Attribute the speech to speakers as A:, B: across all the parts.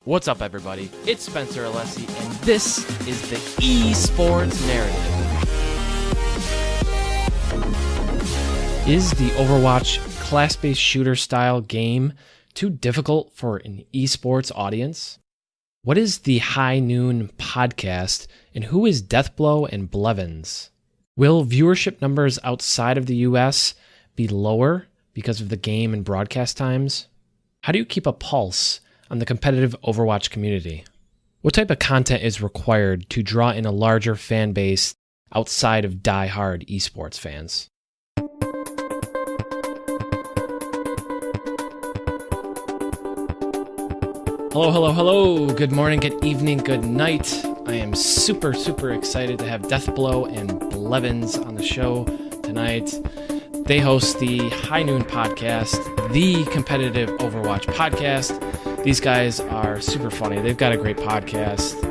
A: What's up, everybody? It's Spencer Alessi, and this is the Esports Narrative. Is the Overwatch class-based shooter-style game too difficult for an esports audience? What is the High Noon podcast, and who is Deathblow and Blevins? Will viewership numbers outside of the US be lower because of the game and broadcast times? How do you keep a pulse on the competitive Overwatch community? What type of content is required to draw in a larger fan base outside of die-hard esports fans? Hello. Good morning, good evening, good night. I am super excited to have Deathblow and Blevins on the show tonight. They host the High Noon podcast, the competitive Overwatch podcast. These guys are super funny. They've got a great podcast.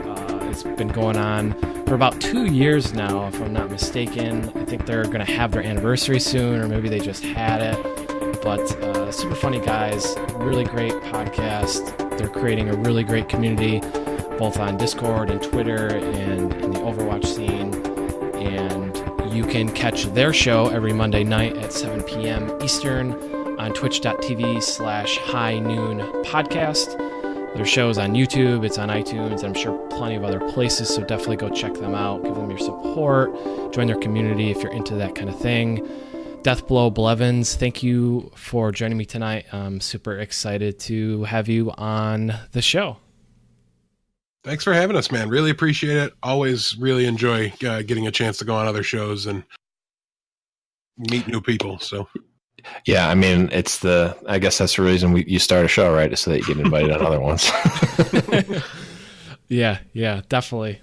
A: It's been going on for about 2 years now, if I'm not mistaken. I think they're going to have their anniversary soon, or maybe they just had it. But super funny guys, really great podcast. They're creating a really great community, both on Discord and Twitter and in the Overwatch scene. And you can catch their show every Monday night at 7 p.m. Eastern on twitch.tv/High Noon podcast. Their show is on YouTube, it's on iTunes, and I'm sure plenty of other places, so definitely go check them out, give them your support, join their community if you're into that kind of thing. Deathblow, Blevins, thank you for joining me tonight. I'm super excited to have you on the show.
B: Thanks for having us, man. Really appreciate it. Always really enjoy getting a chance to go on other shows and meet new people, so...
C: Yeah, I mean, I guess that's the reason you start a show, right? Is so that you get invited on other ones.
A: Yeah, definitely.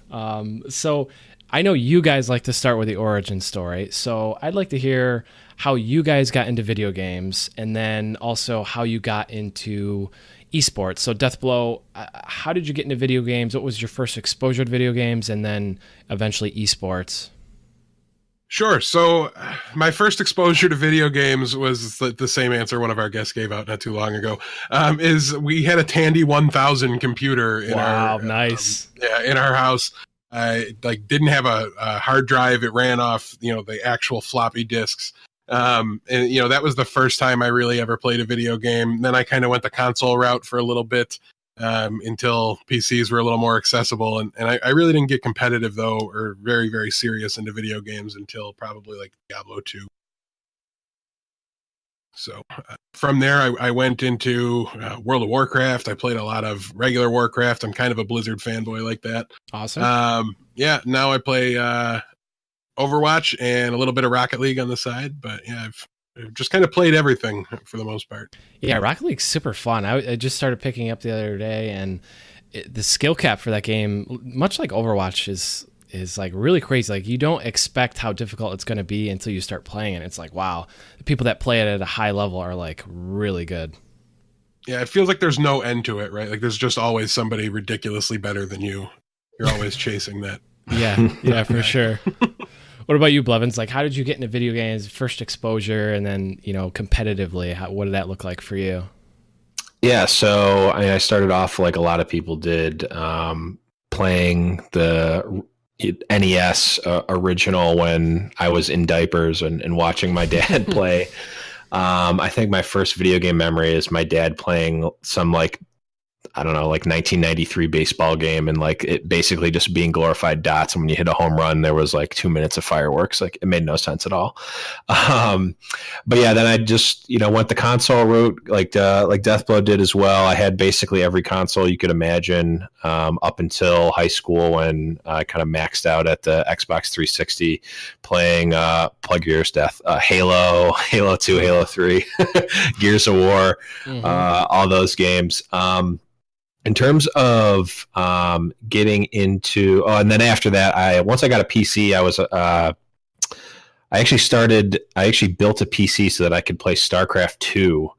A: So I know you guys like to start with the origin story. So I'd like to hear how you guys got into video games, and then also how you got into esports. So Deathblow, how did you get into video games? What was your first exposure to video games, and then eventually esports?
B: Sure. So my first exposure to video games was the same answer one of our guests gave out not too long ago, is we had a Tandy 1000 computer in
A: nice.
B: In our house. I didn't have a hard drive. It ran off, the actual floppy disks. And that was the first time I really ever played a video game. Then I kind of went the console route for a little bit. Until PCs were a little more accessible. And I really didn't get competitive, though, or very, very serious into video games until probably like Diablo 2. So from there, I went into World of Warcraft. I played a lot of regular Warcraft. I'm kind of a Blizzard fanboy like that.
A: Awesome.
B: Now I play Overwatch and a little bit of Rocket League on the side. But yeah, I've just kind of played everything for the most part.
A: Yeah, Rocket League's super fun. I just started picking up the other day, and the skill cap for that game, much like Overwatch, is like really crazy. Like, you don't expect how difficult it's going to be until you start playing it. It's like, wow, the people that play it at a high level are like really good.
B: Yeah, it feels like there's no end to it, right? Like there's just always somebody ridiculously better than you. You're always chasing that.
A: Yeah, for sure. What about you, Blevins? Like, how did you get into video games, first exposure, and then, competitively, what did that look like for you?
C: Yeah, so I started off like a lot of people did, playing the NES original when I was in diapers and watching my dad play. I think my first video game memory is my dad playing some 1993 baseball game, and like it basically just being glorified dots. And when you hit a home run, there was like 2 minutes of fireworks. Like, it made no sense at all. But yeah, then I just, went the console route, like Deathblow did as well. I had basically every console you could imagine, up until high school, when I kind of maxed out at the Xbox 360 playing, plug your ears, Death, Halo 2, Halo 3, Gears of War, all those games. In terms of getting into, and then after that, once I got a PC, I actually built a PC so that I could play StarCraft 2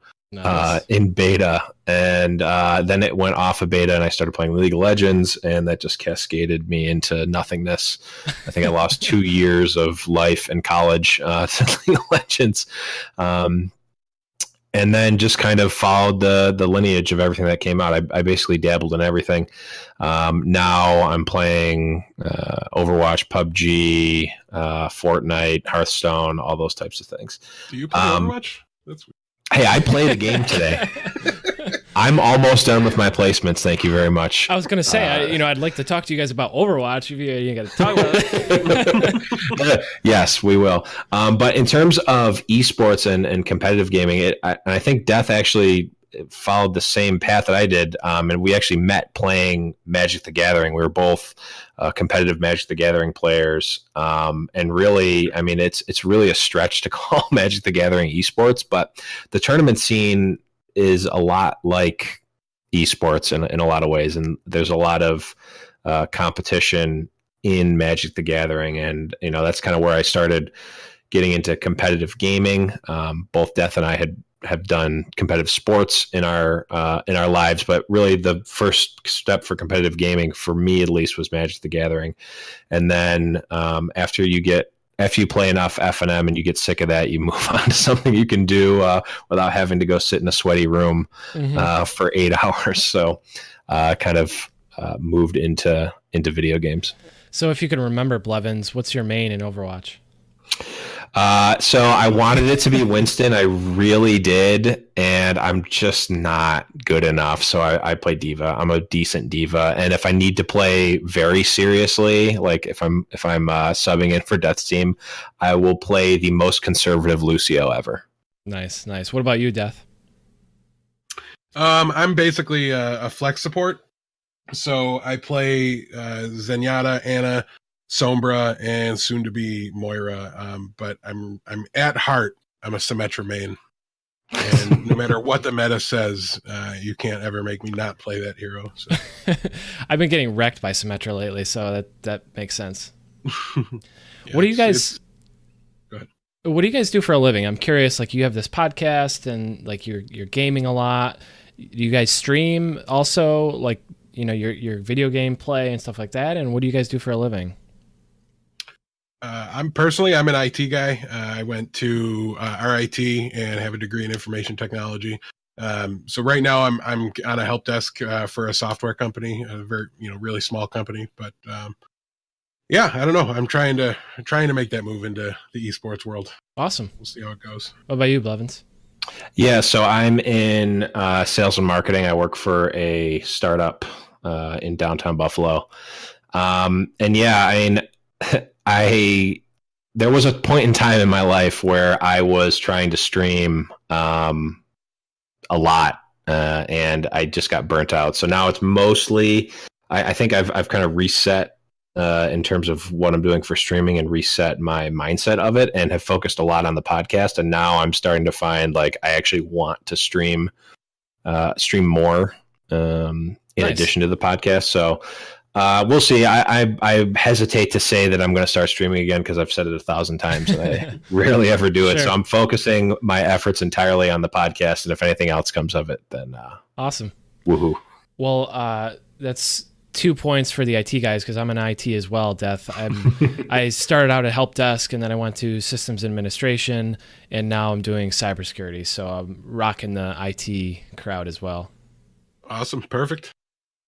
C: in beta, and then it went off of beta, and I started playing League of Legends, and that just cascaded me into nothingness. I think I lost 2 years of life in college to League of Legends. and then just kind of followed the lineage of everything that came out. I basically dabbled in everything. Now I'm playing Overwatch, PUBG, Fortnite, Hearthstone, all those types of things.
B: Do you play Overwatch? That's weird.
C: Hey, I played a game today. I'm almost done with my placements. Thank you very much.
A: I was going to say, I'd like to talk to you guys about Overwatch. If you got to talk about it.
C: Yes, we will. But in terms of esports and competitive gaming, I think Death actually followed the same path that I did. And we actually met playing Magic the Gathering. We were both competitive Magic the Gathering players. And really, I mean, it's really a stretch to call Magic the Gathering esports, but the tournament scene is a lot like esports in a lot of ways. And there's a lot of competition in Magic the Gathering. And, that's kind of where I started getting into competitive gaming. Both Death and I have done competitive sports in our lives, but really the first step for competitive gaming, for me at least, was Magic the Gathering. And then after you play enough F&M and you get sick of that, you move on to something you can do without having to go sit in a sweaty room for 8 hours. So kind of moved into video games.
A: So if you can remember, Blevins, what's your main in Overwatch?
C: So I wanted it to be Winston. I really did, and I'm just not good enough. So I play Diva. I'm a decent Diva, and if I need to play very seriously, like if I'm subbing in for Death's team, I will play the most conservative Lucio ever.
A: Nice. What about you, Death?
B: I'm basically a flex support. So I play Zenyatta, Anna, Sombra, and soon to be Moira. But I'm at heart, I'm a Symmetra main. And no matter what the meta says, you can't ever make me not play that hero. So.
A: I've been getting wrecked by Symmetra lately, so that makes sense.
B: Yeah,
A: what do you guys?
B: Go ahead.
A: What do you guys do for a living? I'm curious. Like, you have this podcast, and like you're gaming a lot. Do you guys stream also? Like, your video game play and stuff like that. And what do you guys do for a living?
B: I'm an IT guy. I went to RIT and have a degree in information technology. So right now I'm on a help desk for a software company, a very really small company. But yeah, I don't know. I'm trying to make that move into the esports world.
A: Awesome.
B: We'll see how it goes.
A: What about you, Blevins?
C: Yeah, so I'm in sales and marketing. I work for a startup in downtown Buffalo. And yeah, I mean, there was a point in time in my life where I was trying to stream a lot, and I just got burnt out. So now it's mostly, I think I've kind of reset in terms of what I'm doing for streaming and reset my mindset of it, and have focused a lot on the podcast. And now I'm starting to find like I actually want to stream more in addition to the podcast. So we'll see. I hesitate to say that I'm going to start streaming again because I've said it 1,000 times and I rarely ever do it.
A: Sure.
C: So I'm focusing my efforts entirely on the podcast, and if anything else comes of it, then
A: awesome.
C: Woohoo.
A: Well, that's 2 points for the IT guys because I'm an IT as well, Death. I started out at help desk, and then I went to systems administration, and now I'm doing cybersecurity. So I'm rocking the IT crowd as well.
B: Awesome. Perfect.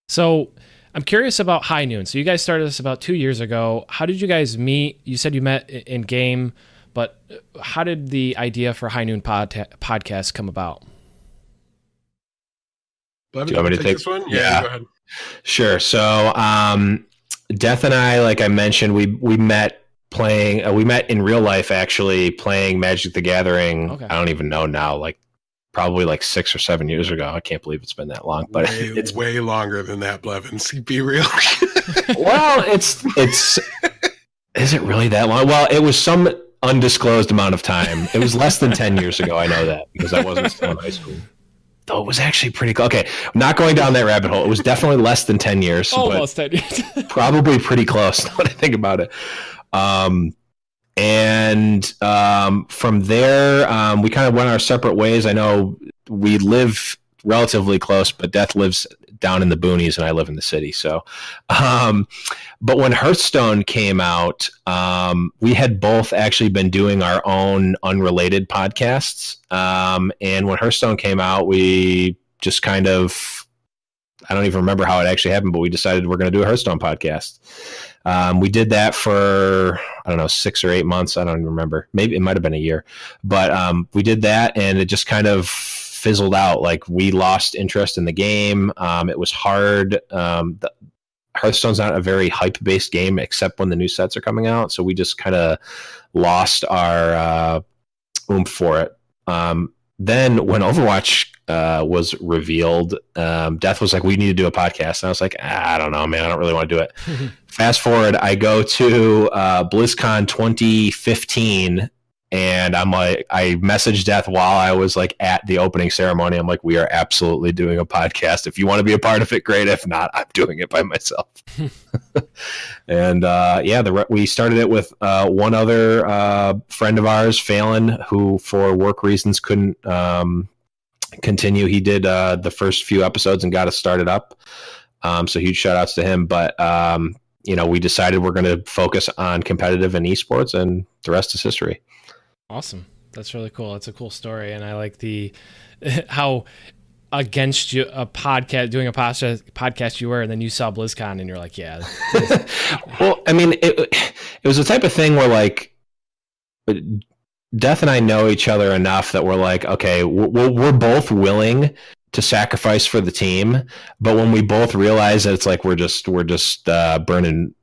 A: So I'm curious about High Noon. So you guys started this about 2 years ago. How did you guys meet? You said you met in game, but how did the idea for High Noon podcast come about?
B: Blevins,
C: Do you want me to take
B: this one?
C: Yeah.
B: Go ahead.
C: Sure. So Death and I, like I mentioned, we met playing. We met in real life, actually playing Magic the Gathering. Okay. I don't even know now, like probably like 6 or 7 years ago. I can't believe it's been that long, but
B: it's way longer than that, Blevins. Be real.
C: Well, it's is it really that long? Well, it was some undisclosed amount of time. It was less than 10 years ago. I know that because I wasn't still in high school. Though it was actually pretty close. Okay, not going down that rabbit hole. It was definitely less than 10 years.
A: Almost 10 years.
C: Probably pretty close when I think about it. And from there, we kind of went our separate ways. I know we live relatively close, but Death lives down in the boonies and I live in the city. So, but when Hearthstone came out, we had both actually been doing our own unrelated podcasts. And when Hearthstone came out, we just kind of, I don't even remember how it actually happened, but we decided we're going to do a Hearthstone podcast. We did that for, I don't know, 6 or 8 months. I don't even remember. Maybe it might've been a year, but we did that and it just kind of fizzled out. Like we lost interest in the game. It was hard. Hearthstone's not a very hype-based game except when the new sets are coming out. So we just kind of lost our oomph for it. Then when Overwatch was revealed, Death was like, we need to do a podcast. And I was like, I don't know, man. I don't really want to do it. Fast forward, I go to BlizzCon 2015, and I'm like, I messaged Death while I was like at the opening ceremony. I'm like, we are absolutely doing a podcast. If you want to be a part of it, great. If not, I'm doing it by myself. And we started it with one other friend of ours, Phelan, who for work reasons couldn't continue. He did the first few episodes and got us started up. So huge shout outs to him. But we decided we're going to focus on competitive and esports, and the rest is history.
A: Awesome. That's really cool. That's a cool story. And I like how against you a podcast, doing a podcast you were, and then you saw BlizzCon and you're like, yeah.
C: Well, I mean, it was the type of thing where like Death and I know each other enough that we're like, okay, we're both willing to sacrifice for the team. But when we both realize that it's like, we're just burning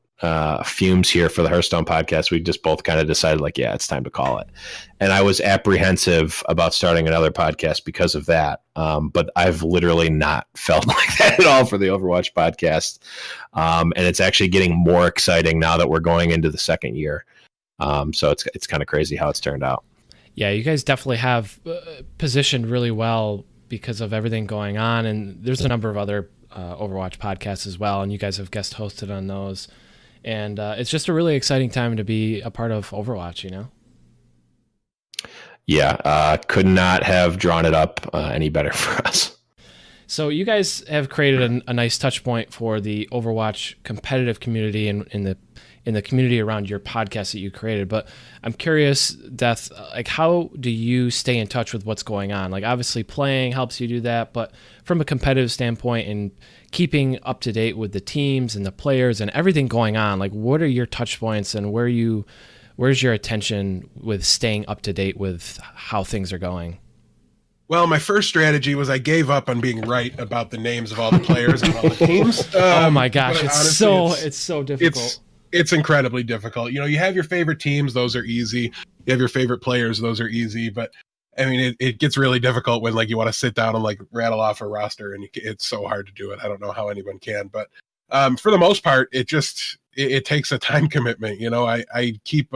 C: fumes here for the Hearthstone podcast, we just both kind of decided like, yeah, it's time to call it. And I was apprehensive about starting another podcast because of that. But I've literally not felt like that at all for the Overwatch podcast. And it's actually getting more exciting now that we're going into the second year. So it's kind of crazy how it's turned out.
A: Yeah, you guys definitely have positioned really well because of everything going on. And there's a number of other Overwatch podcasts as well. And you guys have guest hosted on those. And it's just a really exciting time to be a part of Overwatch, you know?
C: Yeah, could not have drawn it up any better for us.
A: So you guys have created a nice touch point for the Overwatch competitive community and in the community around your podcast that you created. But I'm curious, Death, like how do you stay in touch with what's going on? Like obviously playing helps you do that, but from a competitive standpoint and keeping up to date with the teams and the players and everything going on, like what are your touch points and where's your attention with staying up to date with how things are going?
B: Well, my first strategy was I gave up on being right about the names of all the players and all the teams.
A: Oh my gosh,
B: honestly,
A: it's so difficult.
B: It's incredibly difficult. You have your favorite teams; those are easy. You have your favorite players; those are easy. But I mean, it gets really difficult when like you want to sit down and like rattle off a roster, and it's so hard to do it. I don't know how anyone can, but for the most part, it takes a time commitment. I keep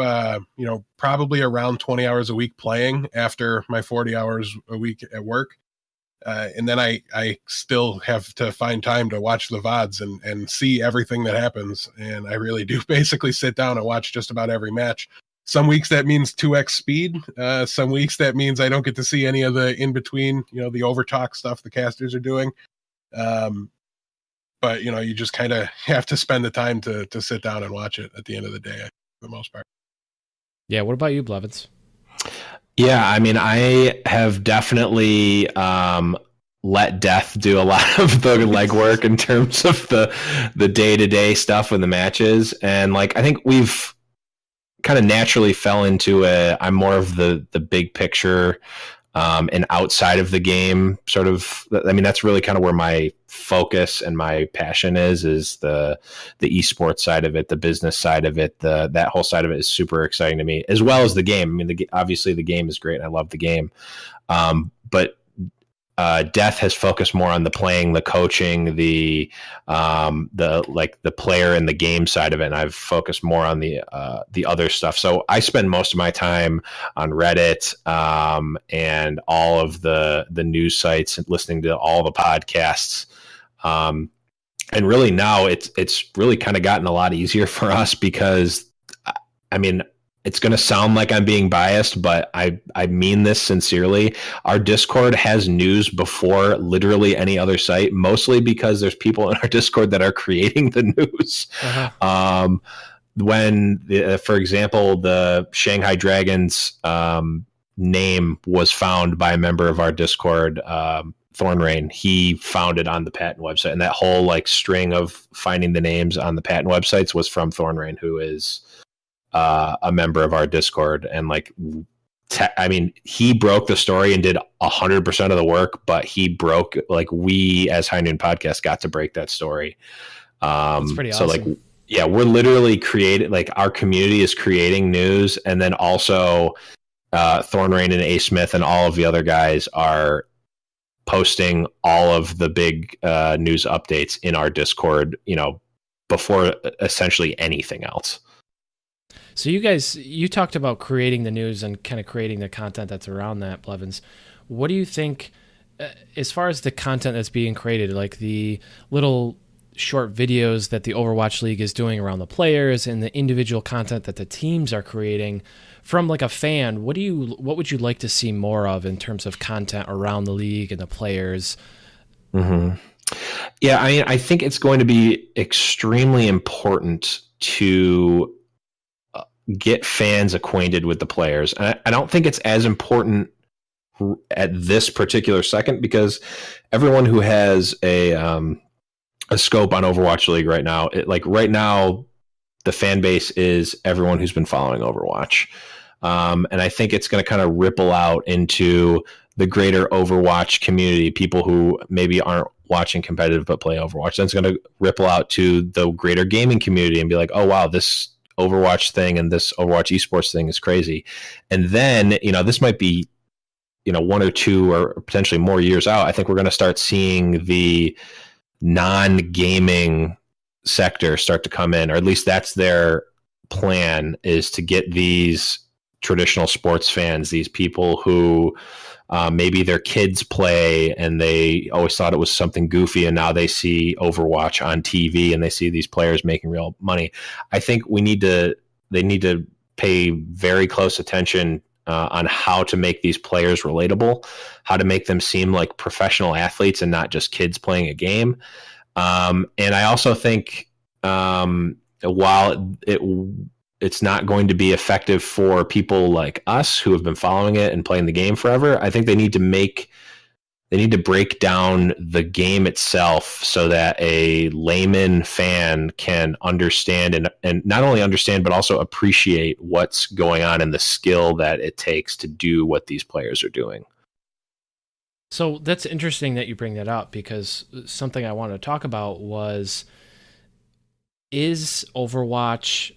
B: probably around 20 hours a week playing after my 40 hours a week at work. And then I still have to find time to watch the VODs and see everything that happens. And I really do basically sit down and watch just about every match. Some weeks that means 2x speed. Some weeks that means I don't get to see any of the in between, the overtalk stuff the casters are doing. But you just kind of have to spend the time to sit down and watch it at the end of the day, for the most part.
A: Yeah. What about you, Blevins?
C: Yeah, I mean, I have definitely let Death do a lot of the legwork in terms of the day-to-day stuff in the matches. And like, I think we've kind of naturally fell into I'm more of the big picture and outside of the game sort of. I mean, that's really kind of where my focus and my passion is the esports side of it, the business side of it. That whole side of it is super exciting to me, as well as the game. I mean, obviously the game is great and I love the game. But Death has focused more on the playing, the coaching, the player and the game side of it, and I've focused more on the other stuff. So I spend most of my time on Reddit and all of the news sites and listening to all the podcasts. And really now it's really kind of gotten a lot easier for us because, I mean, it's going to sound like I'm being biased, but I mean this sincerely. Our Discord has news before literally any other site, mostly because there's people in our Discord that are creating the news. When, for example, the Shanghai Dragons name was found by a member of our Discord, Thornrain, he found it on the patent website, and that whole like string of finding the names on the patent websites was from Thornrain, who is a member of our Discord. And like, I mean, he broke the story and did 100% of the work, but he broke, like, we as High Noon Podcast got to break that story.
A: That's pretty awesome.
C: So like, yeah, we're literally creating, like, our community is creating news, and then also Thornrain and A Smith and all of the other guys are posting all of the big news updates in our Discord, you know, before essentially anything else.
A: So you talked about creating the news and kind of creating the content that's around that, Blevins. What do you think, as far as the content that's being created, like the little short videos that the Overwatch League is doing around the players and the individual content that the teams are creating, from like a fan, what would you like to see more of in terms of content around the league and the players?
C: Mm-hmm. Yeah, I mean, I think it's going to be extremely important to get fans acquainted with the players. And I don't think it's as important at this particular second, because everyone who has a scope on Overwatch League right now, right now, the fan base is everyone who's been following Overwatch. And I think it's going to kind of ripple out into the greater Overwatch community, people who maybe aren't watching competitive but play Overwatch. Then it's going to ripple out to the greater gaming community and be like, oh, wow, this Overwatch thing and this Overwatch esports thing is crazy. And then, you know, this might be, you know, 1 or 2 or potentially more years out. I think we're going to start seeing the non-gaming sector start to come in, or at least that's their plan, is to get these traditional sports fans, these people who maybe their kids play and they always thought it was something goofy, and now they see Overwatch on TV and they see these players making real money. I think they need to pay very close attention on how to make these players relatable, how to make them seem like professional athletes and not just kids playing a game. And I also think while it's not going to be effective for people like us who have been following it and playing the game forever, I think they need to break down the game itself so that a layman fan can understand and not only understand, but also appreciate what's going on and the skill that it takes to do what these players are doing.
A: So that's interesting that you bring that up, because something I wanted to talk about is Overwatch.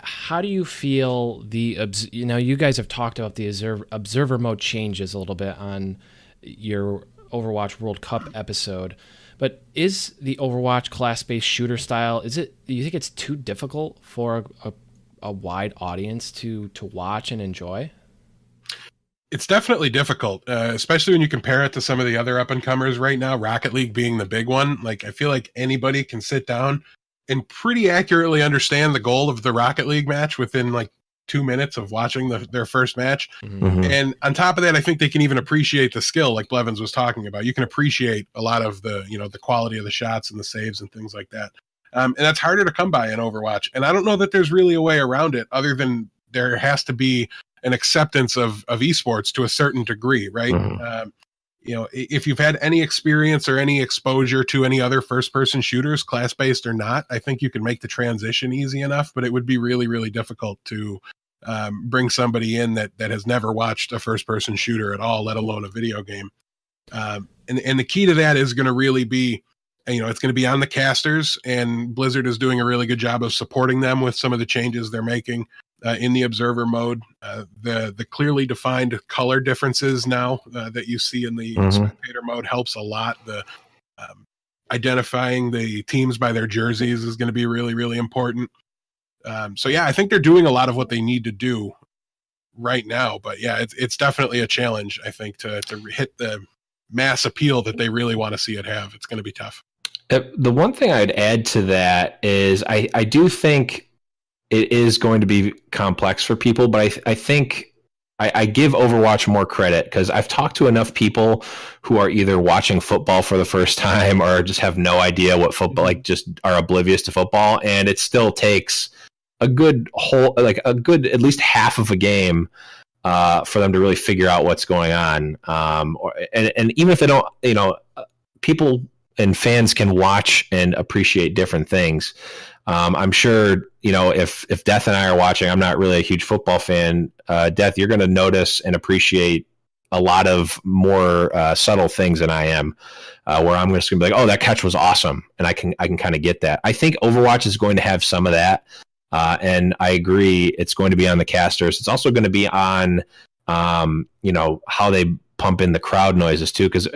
A: How do you feel you guys have talked about the observer mode changes a little bit on your Overwatch World Cup episode, but is the Overwatch class-based shooter style, do you think it's too difficult for a wide audience to watch and enjoy?
B: It's definitely difficult, especially when you compare it to some of the other up-and-comers right now, Rocket League being the big one. Like, I feel like anybody can sit down and pretty accurately understand the goal of the Rocket League match within like 2 minutes of watching their first match.
C: Mm-hmm.
B: And on top of that, I think they can even appreciate the skill, like Blevins was talking about. You can appreciate a lot of the quality of the shots and the saves and things like that. And that's harder to come by in Overwatch. And I don't know that there's really a way around it, other than there has to be an acceptance of esports to a certain degree, right?
C: Mm-hmm.
B: If you've had any experience or any exposure to any other first-person shooters, class-based or not, I think you can make the transition easy enough, but it would be really, really difficult to bring somebody in that has never watched a first-person shooter at all, let alone a video game. And the key to that is going to really be, it's going to be on the casters, and Blizzard is doing a really good job of supporting them with some of the changes they're making in the observer mode. The clearly defined color differences now that you see in the spectator mode helps a lot. The identifying the teams by their jerseys is going to be really, really important. So yeah, I think they're doing a lot of what they need to do right now, but yeah, it's definitely a challenge, I think, to hit the mass appeal that they really want to see it have. It's going to be tough.
C: The one thing I'd add to that is I do think it is going to be complex for people, but I think I give Overwatch more credit because I've talked to enough people who are either watching football for the first time or just have no idea what football, like just are oblivious to football. And it still takes a good at least half of a game for them to really figure out what's going on. And even if they don't, people and fans can watch and appreciate different things. I'm sure, if Death and I are watching, I'm not really a huge football fan. Death, you're going to notice and appreciate a lot of more subtle things than I am, where I'm just going to be like, oh, that catch was awesome. And I can kind of get that. I think Overwatch is going to have some of that. And I agree, it's going to be on the casters. It's also going to be on, how they pump in the crowd noises too. Because,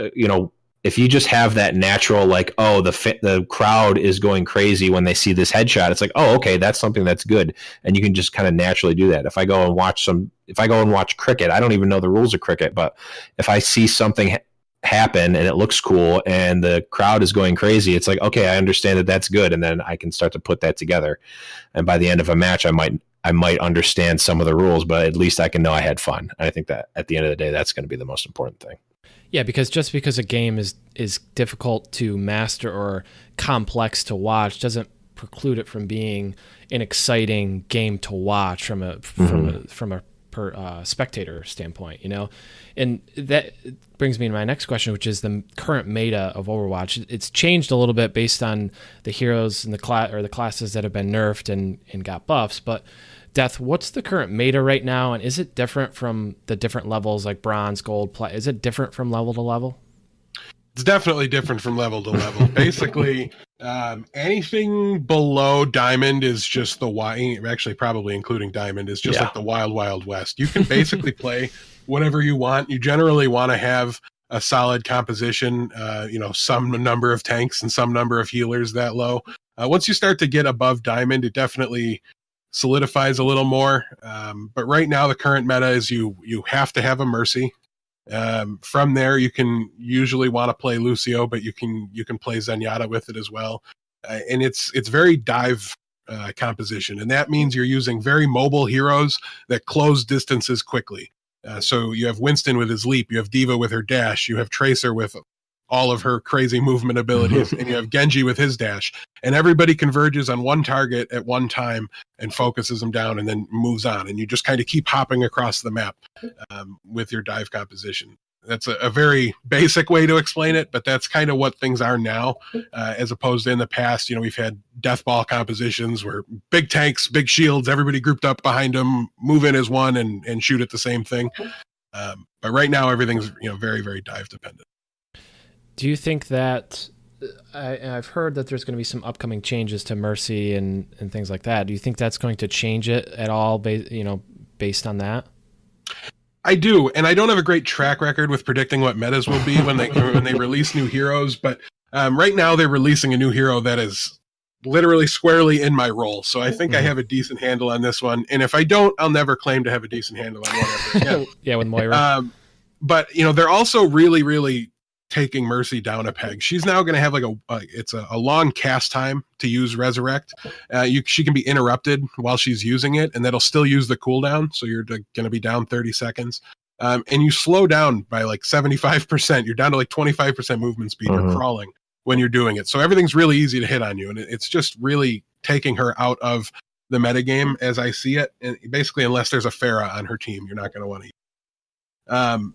C: if you just have that natural, like, oh, the crowd is going crazy when they see this headshot, it's like, oh, okay, that's something that's good. And you can just kind of naturally do that. If I go and watch cricket, I don't even know the rules of cricket, but if I see something happen and it looks cool and the crowd is going crazy, it's like, okay, I understand that that's good. And then I can start to put that together. And by the end of a match, I might understand some of the rules, but at least I can know I had fun. And I think that at the end of the day, that's going to be the most important thing.
A: Yeah, because just because a game is difficult to master or complex to watch doesn't preclude it from being an exciting game to watch from a spectator standpoint, And that brings me to my next question, which is the current meta of Overwatch. It's changed a little bit based on the heroes and the classes that have been nerfed and got buffs, but Death, what's the current meta right now, and is it different from the different levels like bronze, gold, plat? Is it different from level to level?
B: It's definitely different from level to level. Basically, anything below diamond is just the wild, actually probably including diamond, is just like the wild, wild west. You can basically play whatever you want. You generally want to have a solid composition, some number of tanks and some number of healers that low. Once you start to get above diamond, it definitely solidifies a little more. But right now, the current meta is you have to have a Mercy. From there, you can usually want to play Lucio, but you can play Zenyatta with it as well. And it's very dive composition, and that means you're using very mobile heroes that close distances quickly. So you have Winston with his leap, you have D.Va with her dash, you have Tracer with all of her crazy movement abilities, and you have Genji with his dash, and everybody converges on one target at one time and focuses them down and then moves on, and you just kind of keep hopping across the map with your dive composition. That's a very basic way to explain it, but that's kind of what things are now, as opposed to in the past. We've had death ball compositions where big tanks, big shields, everybody grouped up behind them, move in as one and shoot at the same thing. But right now, everything's very, very dive dependent.
A: Do you think that I've heard that there's going to be some upcoming changes to Mercy and things like that? Do you think that's going to change it at all, based on that?
B: I do, and I don't have a great track record with predicting what metas will be when they release new heroes. But right now, they're releasing a new hero that is literally squarely in my role. So I think I have a decent handle on this one. And if I don't, I'll never claim to have a decent handle on whatever.
A: Yeah, with Moira.
B: But they're also really, really taking Mercy down a peg. She's now going to have a long cast time to use Resurrect. She can be interrupted while she's using it, and that'll still use the cooldown. So you're going to be down 30 seconds. And you slow down by like 75%. You're down to like 25% movement speed. You're crawling when you're doing it. So everything's really easy to hit on you. And it's just really taking her out of the metagame as I see it. And basically, unless there's a Pharah on her team, you're not going to want to use.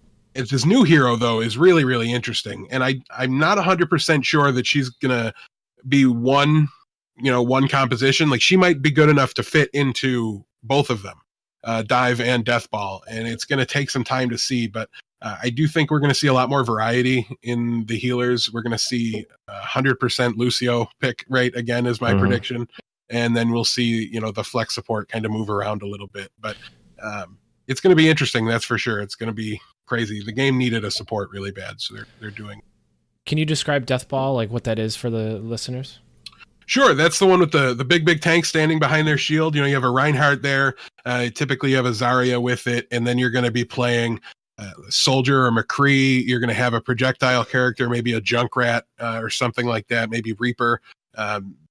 B: This new hero, though, is really, really interesting. And I'm not 100% sure that she's going to be one composition. Like, she might be good enough to fit into both of them, dive and death ball. And it's going to take some time to see. But I do think we're going to see a lot more variety in the healers. We're going to see 100% Lucio pick rate again, is my prediction. And then we'll see, the flex support kind of move around a little bit. But it's going to be interesting, that's for sure. It's going to be crazy. The game needed a support really bad, so they're doing.
A: Can you describe death ball, like what that is for the listeners?
B: Sure, that's the one with the big tank standing behind their shield. You have a Reinhardt there. Typically, you have a Zarya with it, and then you're going to be playing Soldier or McCree. You're going to have a projectile character, maybe a Junkrat or something like that, maybe Reaper.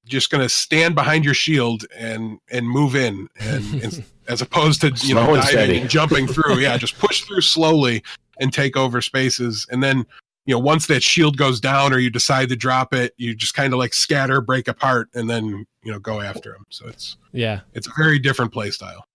B: just going to stand behind your shield and move in, and as opposed to diving and jumping through. Yeah, just push through slowly and take over spaces, and then once that shield goes down or you decide to drop it, you just kind of like scatter, break apart, and then go after them. So it's a very different play style.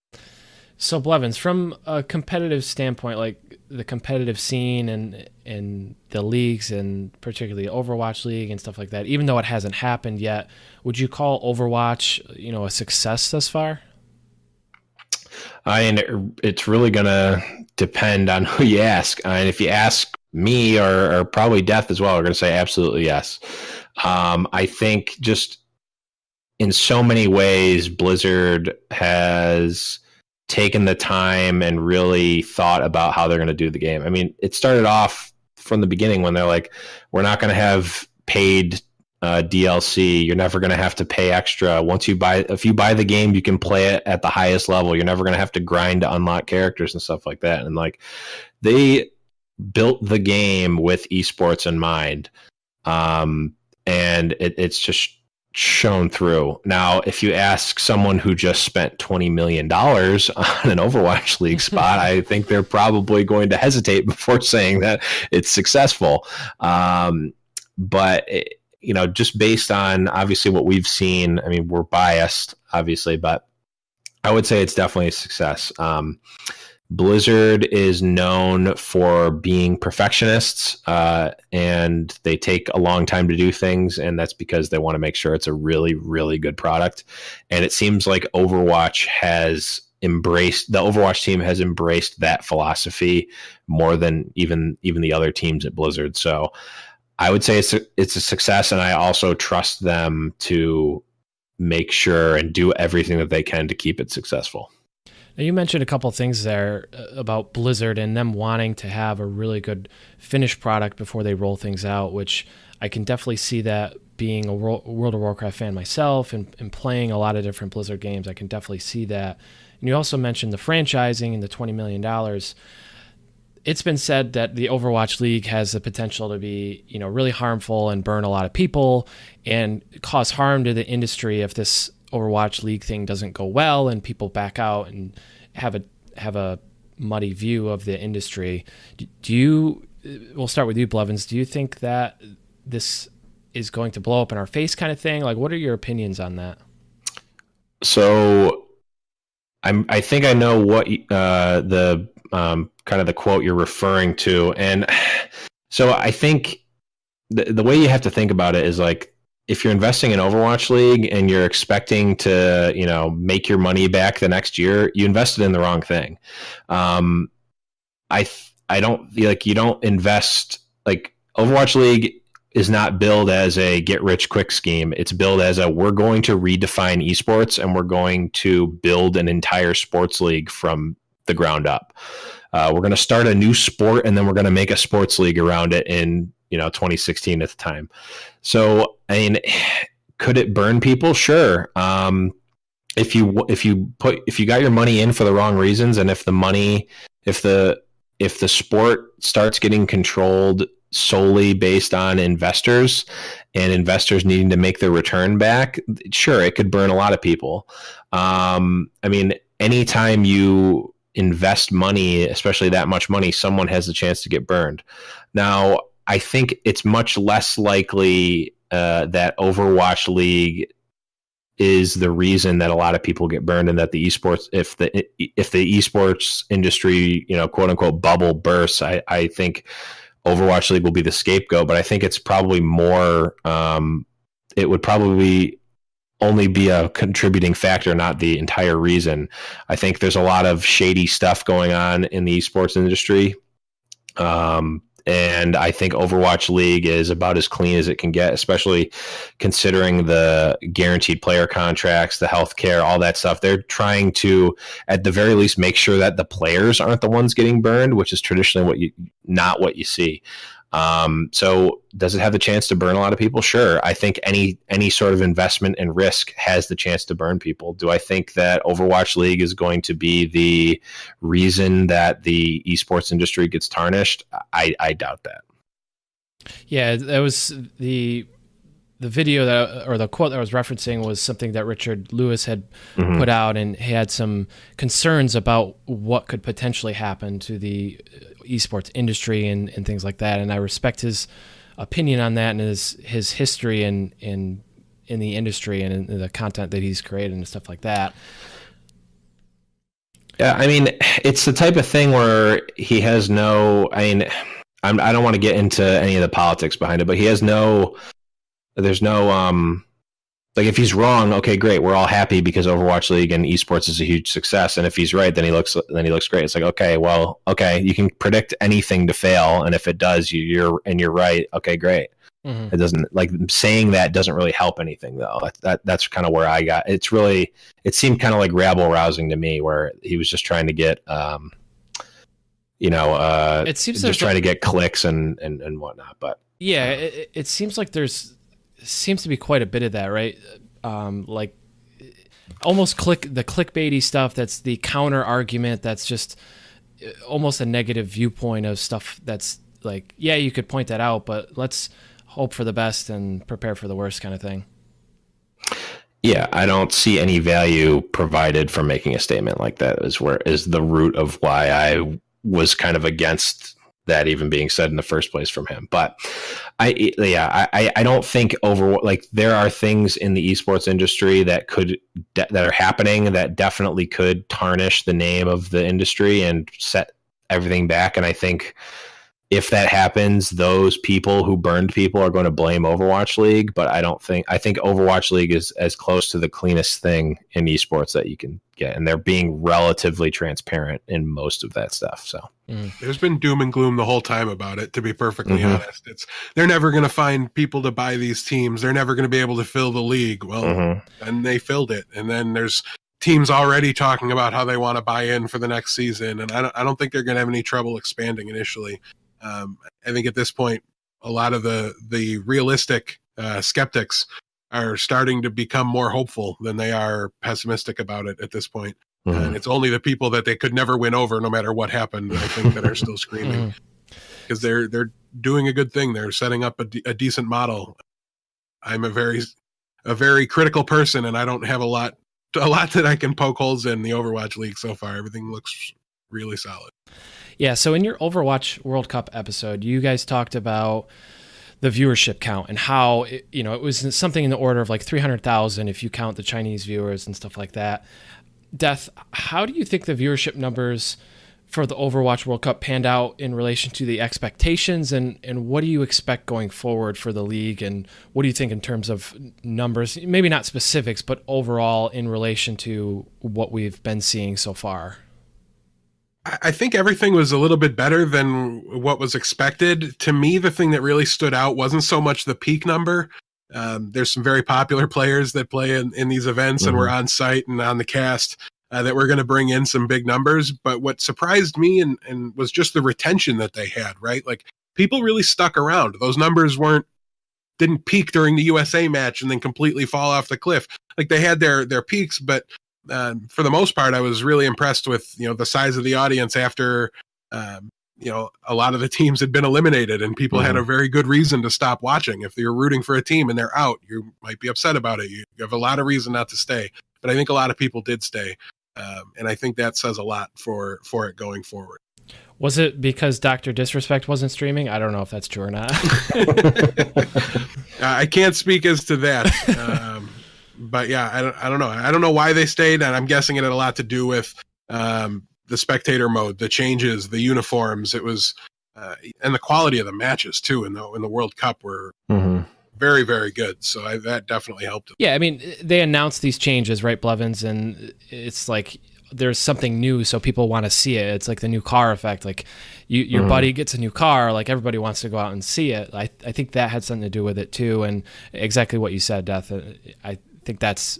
A: So Blevins, from a competitive standpoint, like the competitive scene and the leagues, and particularly Overwatch League and stuff like that, even though it hasn't happened yet, would you call Overwatch, a success thus far?
C: It's really going to depend on who you ask. If you ask me or probably Death as well, we're going to say absolutely yes. I think just in so many ways, Blizzard has taken the time and really thought about how they're going to do the game. I mean, it started off from the beginning when they're like, we're not going to have paid DLC. You're never going to have to pay extra. If you buy the game, you can play it at the highest level. You're never going to have to grind to unlock characters and stuff like that. And like, they built the game with esports in mind. And it's just shown through. Now, if you ask someone who just spent $20 million on an Overwatch League spot, I think they're probably going to hesitate before saying that it's successful. But just based on obviously what we've seen, I mean, we're biased, obviously, but I would say it's definitely a success. Blizzard is known for being perfectionists, and they take a long time to do things, and that's because they want to make sure it's a really, really good product. And it seems like the Overwatch team has embraced that philosophy more than even the other teams at Blizzard. So I would say it's a success, and I also trust them to make sure and do everything that they can to keep it successful.
A: Now, you mentioned a couple of things there about Blizzard and them wanting to have a really good finished product before they roll things out, which I can definitely see that being a World of Warcraft fan myself and playing a lot of different Blizzard games. I can definitely see that. And you also mentioned the franchising and the $20 million. It's been said that the Overwatch League has the potential to be, really harmful and burn a lot of people and cause harm to the industry if this Overwatch League thing doesn't go well and people back out and have a muddy view of the industry. We'll start with you, Blevins. Do you think that this is going to blow up in our face kind of thing? Like, what are your opinions on that?
C: So I think I know what the kind of the quote you're referring to. And so I think the way you have to think about it is like, if you're investing in Overwatch League and you're expecting to, make your money back the next year, you invested in the wrong thing. I don't feel like you don't invest, like Overwatch League is not billed as a get rich quick scheme. It's billed as we're going to redefine esports and we're going to build an entire sports league from the ground up. We're going to start a new sport and then we're going to make a sports league around it in 2016 at the time. So, I mean, could it burn people? Sure. If you got your money in for the wrong reasons, and if the sport starts getting controlled solely based on investors and investors needing to make their return back, sure, it could burn a lot of people. I mean, anytime you invest money, especially that much money, someone has the chance to get burned. Now, I think it's much less likely that Overwatch League is the reason that a lot of people get burned, and that the esports, if the esports industry, quote unquote bubble bursts, I think Overwatch League will be the scapegoat. But I think it's probably more, it would probably only be a contributing factor, not the entire reason. I think there's a lot of shady stuff going on in the esports industry. And I think Overwatch League is about as clean as it can get, especially considering the guaranteed player contracts, the healthcare, all that stuff. They're trying to, at the very least, make sure that the players aren't the ones getting burned, which is traditionally not what you see. So does it have the chance to burn a lot of people? Sure. I think any sort of investment and risk has the chance to burn people. Do I think that Overwatch League is going to be the reason that the esports industry gets tarnished? I doubt that.
A: Yeah, that was video or the quote that I was referencing was something that Richard Lewis had put out, and he had some concerns about what could potentially happen to the esports industry and things like that. And I respect his opinion on that and his history in the industry and in the content that he's created and stuff like that.
C: Yeah, I mean, it's the type of thing where he has no. I mean, I don't want to get into any of the politics behind it, but he has no. There's no like, if he's wrong, okay, great, we're all happy because Overwatch League and esports is a huge success. And if he's right, then he looks great. It's like, okay, you can predict anything to fail, and if it does, you're right. Okay, great. It doesn't, like, saying that doesn't really help anything though. That's kind of where I got. It seemed kind of like rabble rousing to me, where he was just trying to get it seems just trying to get clicks and whatnot. But
A: yeah, it seems like seems to be quite a bit of that, right? Like almost the clickbaity stuff. That's the counter argument. That's just almost a negative viewpoint of stuff. That's like, yeah, you could point that out, but let's hope for the best and prepare for the worst, kind of thing.
C: Yeah, I don't see any value provided from making a statement like that. Is the root of why I was kind of against that even being said in the first place from him. But I don't think there are things in the esports industry that are happening that definitely could tarnish the name of the industry and set everything back. And I think if that happens, those people who burned people are going to blame Overwatch League. But I think Overwatch League is as close to the cleanest thing in esports that you can get. And they're being relatively transparent in most of that stuff. So
B: there's been doom and gloom the whole time about it, to be perfectly honest. They're never going to find people to buy these teams. They're never going to be able to fill the league. Well, and they filled it. And then there's teams already talking about how they want to buy in for the next season. And I don't think they're going to have any trouble expanding initially. I think at this point, a lot of the realistic skeptics are starting to become more hopeful than they are pessimistic about it at this point. And it's only the people that they could never win over, no matter what happened, I think, that are still screaming, because they're doing a good thing. They're setting up a decent model. I'm a very critical person, and I don't have a lot that I can poke holes in the Overwatch League so far. Everything looks really solid.
A: Yeah, so in your Overwatch World Cup episode, you guys talked about the viewership count and how it was something in the order of like 300,000 if you count the Chinese viewers and stuff like that. Death, how do you think the viewership numbers for the Overwatch World Cup panned out in relation to the expectations, and what do you expect going forward for the league, and what do you think in terms of numbers, maybe not specifics, but overall in relation to what we've been seeing so far?
B: I think everything was a little bit better than what was expected. To me, the thing that really stood out wasn't so much the peak number. There's some very popular players that play in these events and were on site and on the cast that were going to bring in some big numbers. But what surprised me and was just the retention that they had, right? Like, people really stuck around. Those numbers didn't peak during the USA match and then completely fall off the cliff. Like, they had their peaks, but for the most part, I was really impressed with the size of the audience after a lot of the teams had been eliminated, and people had a very good reason to stop watching. If you're rooting for a team and they're out, you might be upset about it. You have a lot of reason not to stay, but I think a lot of people did stay, and I think that says a lot for it going forward.
A: Was it because Dr. Disrespect wasn't streaming? I don't know if that's true or not.
B: I can't speak as to that. But yeah, I don't know. I don't know why they stayed, and I'm guessing it had a lot to do with the spectator mode, the changes, the uniforms. It was, and the quality of the matches too in the World Cup were very, very good. So that definitely helped.
A: Yeah, I mean, they announced these changes, right, Blevins, and it's like there's something new, so people want to see it. It's like the new car effect. Like your buddy gets a new car, like everybody wants to go out and see it. I think that had something to do with it too, and exactly what you said, Death. I think that's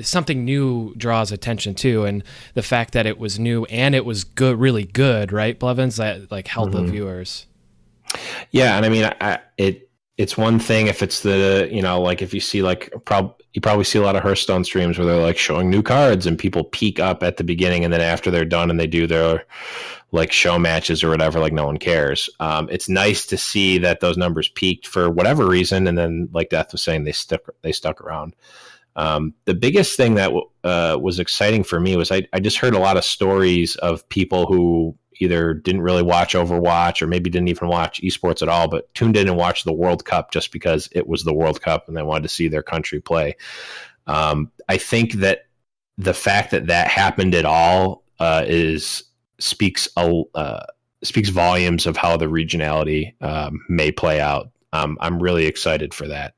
A: something new draws attention too, and the fact that it was new and it was good, really good, right, Blevins, that like held the viewers. Yeah,
C: and I mean, it's one thing if it's like if you see like you probably see a lot of Hearthstone streams where they're like showing new cards and people peek up at the beginning, and then after they're done and they do their like show matches or whatever, like no one cares. It's nice to see that those numbers peaked for whatever reason, and then like Death was saying, they stuck around. The biggest thing that was exciting for me was I just heard a lot of stories of people who either didn't really watch Overwatch or maybe didn't even watch esports at all, but tuned in and watched the World Cup just because it was the World Cup and they wanted to see their country play. I think that the fact that happened at all speaks volumes of how the regionality may play out. I'm really excited for that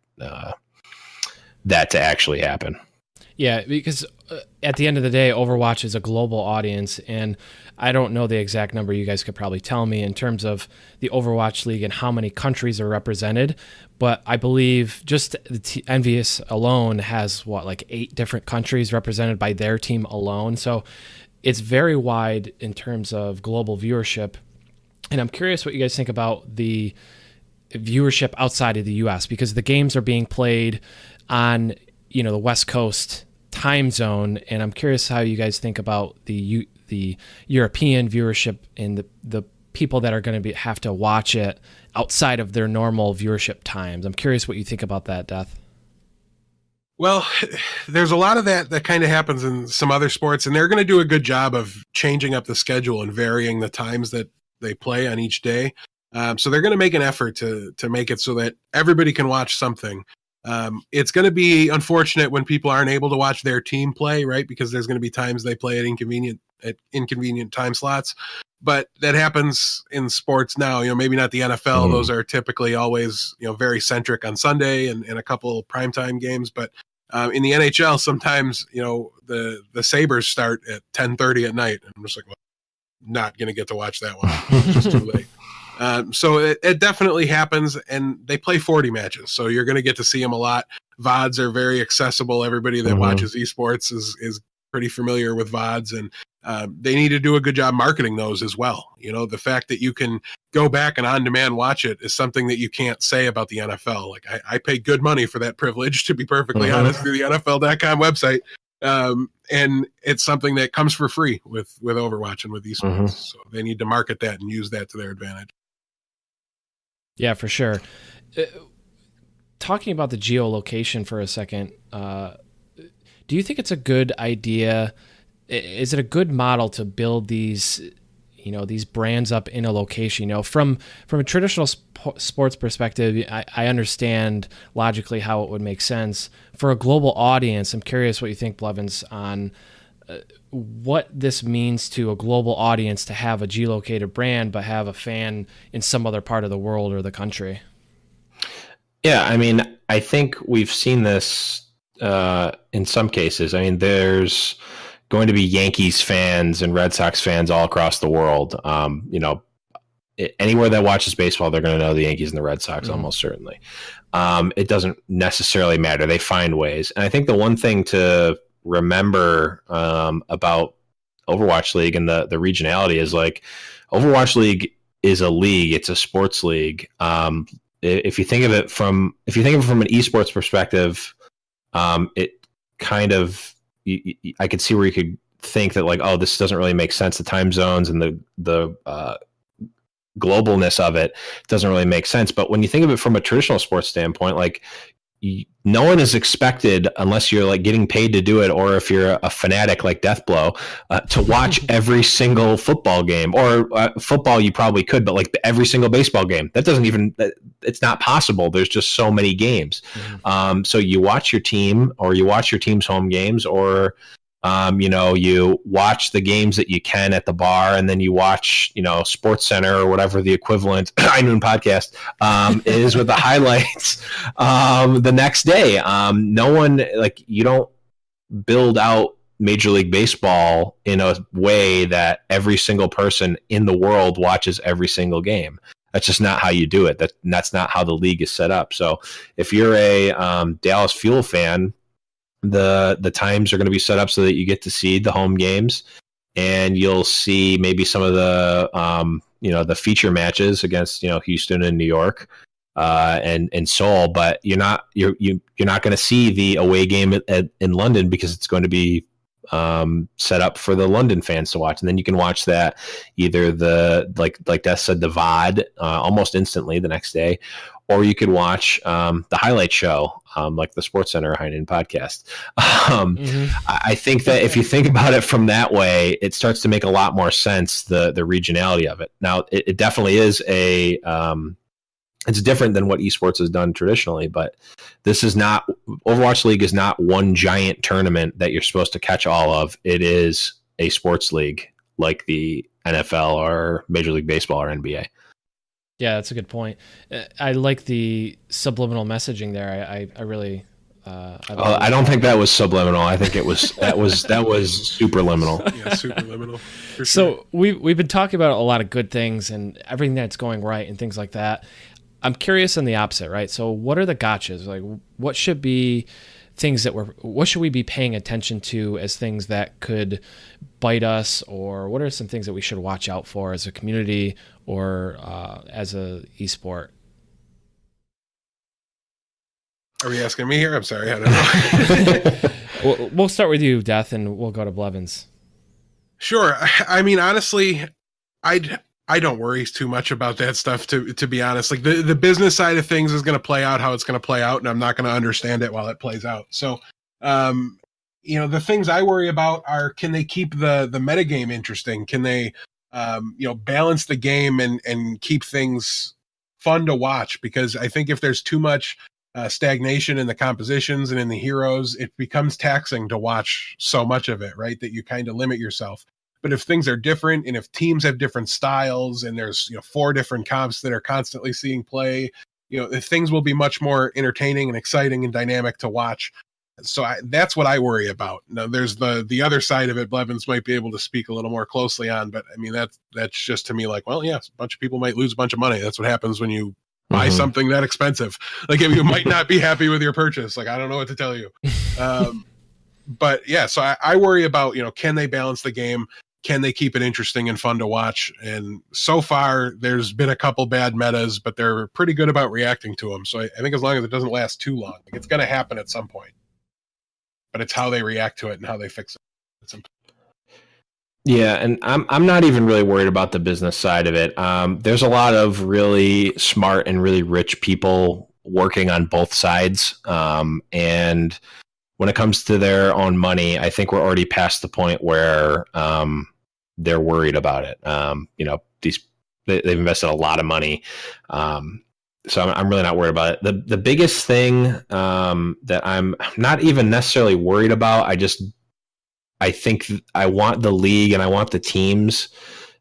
C: to actually happen.
A: Yeah, because at the end of the day, Overwatch is a global audience, and I don't know the exact number. You guys could probably tell me in terms of the Overwatch League and how many countries are represented, but I believe just the Envious alone has, like 8 different countries represented by their team alone, so it's very wide in terms of global viewership, and I'm curious what you guys think about the viewership outside of the U.S., because the games are being played on the West Coast time zone, and I'm curious how you guys think about the European viewership and the people that are going to have to watch it outside of their normal viewership times. I'm curious what you think about that, Death.
B: Well, there's a lot of that kind of happens in some other sports, and they're going to do a good job of changing up the schedule and varying the times that they play on each day. So they're going to make an effort to make it so that everybody can watch something. It's going to be unfortunate when people aren't able to watch their team play, right? Because there's going to be times they play at inconvenient time slots. But that happens in sports now. Maybe not the NFL. Those are typically always, very centric on Sunday and a couple primetime games. But in the NHL, sometimes, the Sabres start at 10:30 at night. And I'm just like, well, not going to get to watch that one. It's just too late. So it definitely happens, and they play 40 matches, so you're going to get to see them a lot. VODs are very accessible. Everybody that watches esports is pretty familiar with VODs, and they need to do a good job marketing those as well. The fact that you can go back and on-demand watch it is something that you can't say about the NFL. Like I pay good money for that privilege, to be perfectly honest, through the NFL.com website. And it's something that comes for free with Overwatch and with esports. So they need to market that and use that to their advantage.
A: Yeah, for sure. Talking about the geolocation for a second, do you think it's a good idea? Is it a good model to build these brands up in a location? From a traditional sports perspective, I understand logically how it would make sense. For a global audience, I'm curious what you think, Blevins, on what this means to a global audience to have a geolocated brand but have a fan in some other part of the world or the country.
C: Yeah, I mean, I think we've seen this in some cases. I mean, there's going to be Yankees fans and Red Sox fans all across the world. Anywhere that watches baseball, they're going to know the Yankees and the Red Sox almost certainly. It doesn't necessarily matter. They find ways. And I think the one thing to remember about Overwatch League and the regionality is like Overwatch League is a league. It's a sports league. If you think of it from an esports perspective, it kind of I could see where you could think that like, oh, this doesn't really make sense. The time zones and the globalness of it doesn't really make sense. But when you think of it from a traditional sports standpoint, like no one is expected, unless you're like getting paid to do it, or if you're a fanatic like Deathblow, to watch every single football game. Or football you probably could, but like every single baseball game, it's not possible. There's just so many games. So you watch your team, or you watch your team's home games, or you watch the games that you can at the bar, and then you watch, Sports Center or whatever the equivalent High Noon podcast is with the highlights the next day. No one, like, you don't build out Major League Baseball in a way that every single person in the world watches every single game. That's just not how you do it. That's not how the league is set up. So if you're a Dallas Fuel fan, the times are going to be set up so that you get to see the home games, and you'll see maybe some of the the feature matches against Houston and New York, and Seoul, but you're not going to see the away game in London because it's going to be set up for the London fans to watch, and then you can watch that either like Death said, the VOD almost instantly the next day, or you could watch the highlight show, like the Sports Center Heinen podcast. I think that if you think about it from that way, it starts to make a lot more sense, the regionality of it. Now, it definitely is it's different than what esports has done traditionally, but this is not, Overwatch League is not one giant tournament that you're supposed to catch all of. It is a sports league like the NFL or Major League Baseball or NBA.
A: Yeah, that's a good point. I like the subliminal messaging there. I really.
C: I don't think that was subliminal. I think it was that was superliminal.
B: Yeah, superliminal. For
A: so we've been talking about a lot of good things and everything that's going right and things like that. I'm curious on the opposite, right? So what are the gotchas? Like, what should be things that what should we be paying attention to as things that could bite us, or what are some things that we should watch out for as a community or as a esport?
B: Are we asking me here? I'm sorry, I don't know.
A: We'll start with you, Death, and we'll go to Blevins.
B: Sure. I mean, honestly, I don't worry too much about that stuff, to be honest. Like the business side of things is going to play out how it's going to play out, and I'm not going to understand it while it plays out. So, the things I worry about are, can they keep the metagame interesting? Can they, balance the game and keep things fun to watch? Because I think if there's too much stagnation in the compositions and in the heroes, it becomes taxing to watch so much of it, right? That you kind of limit yourself. But if things are different, and if teams have different styles, and there's 4 different comps that are constantly seeing play, things will be much more entertaining and exciting and dynamic to watch. So that's what I worry about. Now, there's the other side of it. Blevins might be able to speak a little more closely on, but I mean that's just to me like, well, yes, a bunch of people might lose a bunch of money. That's what happens when you buy something that expensive. Like, you might not be happy with your purchase. Like, I don't know what to tell you. But yeah, so I worry about, can they balance the game? Can they keep it interesting and fun to watch? And so far, there's been a couple bad metas, but they're pretty good about reacting to them. So I think as long as it doesn't last too long, like, it's going to happen at some point. But it's how they react to it and how they fix it.
C: Yeah, and I'm not even really worried about the business side of it. There's a lot of really smart and really rich people working on both sides. And when it comes to their own money, I think we're already past the point where they're worried about it. They've invested a lot of money. So I'm really not worried about it. The biggest thing that I'm not even necessarily worried about, I think I want the league and I want the teams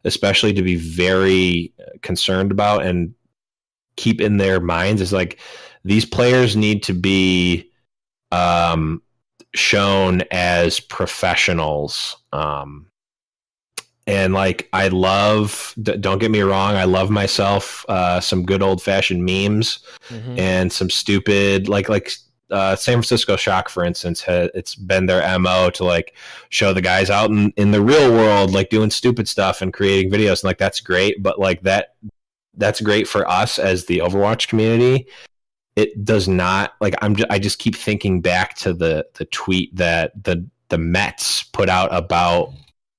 C: especially to be very concerned about and keep in their minds is like, these players need to be shown as professionals. And like, don't get me wrong, I love myself some good old fashioned memes and some stupid, like San Francisco Shock, for instance, it's been their MO to like show the guys out in the real world, like doing stupid stuff and creating videos. And like, that's great. But like that's great for us as the Overwatch community. It does not, like, I just keep thinking back to the tweet that the Mets put out about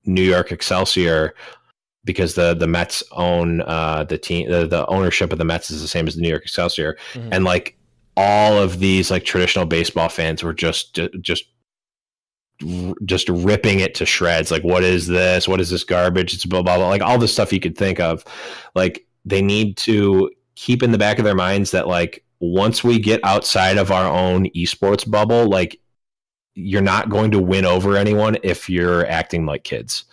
C: New York Excelsior, because the Mets own the team. The ownership of the Mets is the same as the New York Excelsior, and like all of these like traditional baseball fans were just ripping it to shreds. Like, what is this? What is this garbage? It's blah blah blah. Like all the stuff you could think of. Like, they need to keep in the back of their minds that like, once we get outside of our own esports bubble, like, you're not going to win over anyone if you're acting like kids.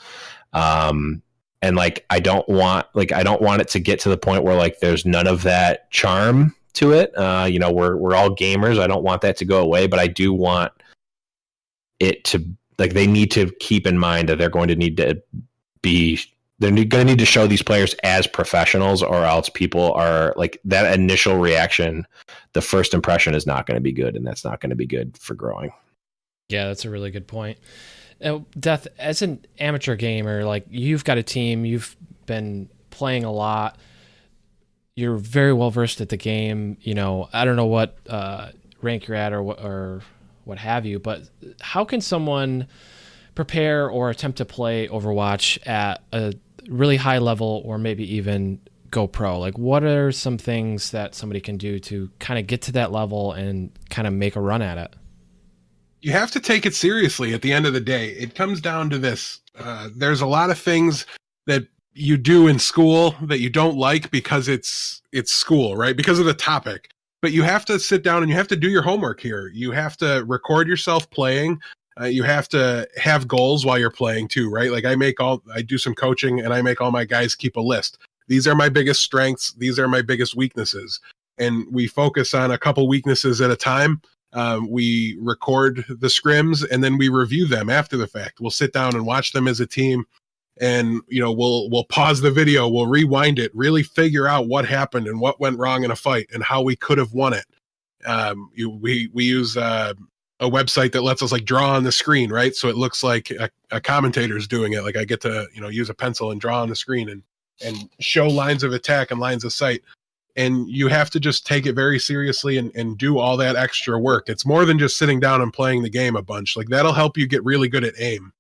C: And like, I don't want it to get to the point where like there's none of that charm to it. We're all gamers. I don't want that to go away, but I do want it to, like, they need to keep in mind that they're going to need to show these players as professionals, or else people are like, that initial reaction, the first impression is not going to be good, and that's not going to be good for growing.
A: Yeah, that's a really good point. Death, as an amateur gamer, like, you've got a team, you've been playing a lot. you're very well versed at the game. You know, I don't know what rank you're at or what have you, but how can someone prepare or attempt to play Overwatch at a really high level, or maybe even go pro? Like, what are some things that somebody can do to kind of get to that level and kind of make a run at it?
B: You have to take it seriously at the end of the day. It comes down to this. There's a lot of things that you do in school that you don't like because it's school, right? Because of the topic. But you have to sit down and you have to do your homework here. You have to record yourself playing. You have to have goals while you're playing too, right? Like I do some coaching and I make all my guys keep a list. These are my biggest strengths. These are my biggest weaknesses. And we focus on a couple weaknesses at a time. We record the scrims and then we review them after the fact. We'll sit down and watch them as a team, and we'll pause the video, we'll rewind it, really figure out what happened and what went wrong in a fight and how we could have won it. We use a website that lets us like draw on the screen, right? So it looks like a commentator's doing it. Like I get to use a pencil and draw on the screen and show lines of attack and lines of sight. And you have to just take it very seriously and do all that extra work. It's more than just sitting down and playing the game a bunch. Like that'll help you get really good at aim.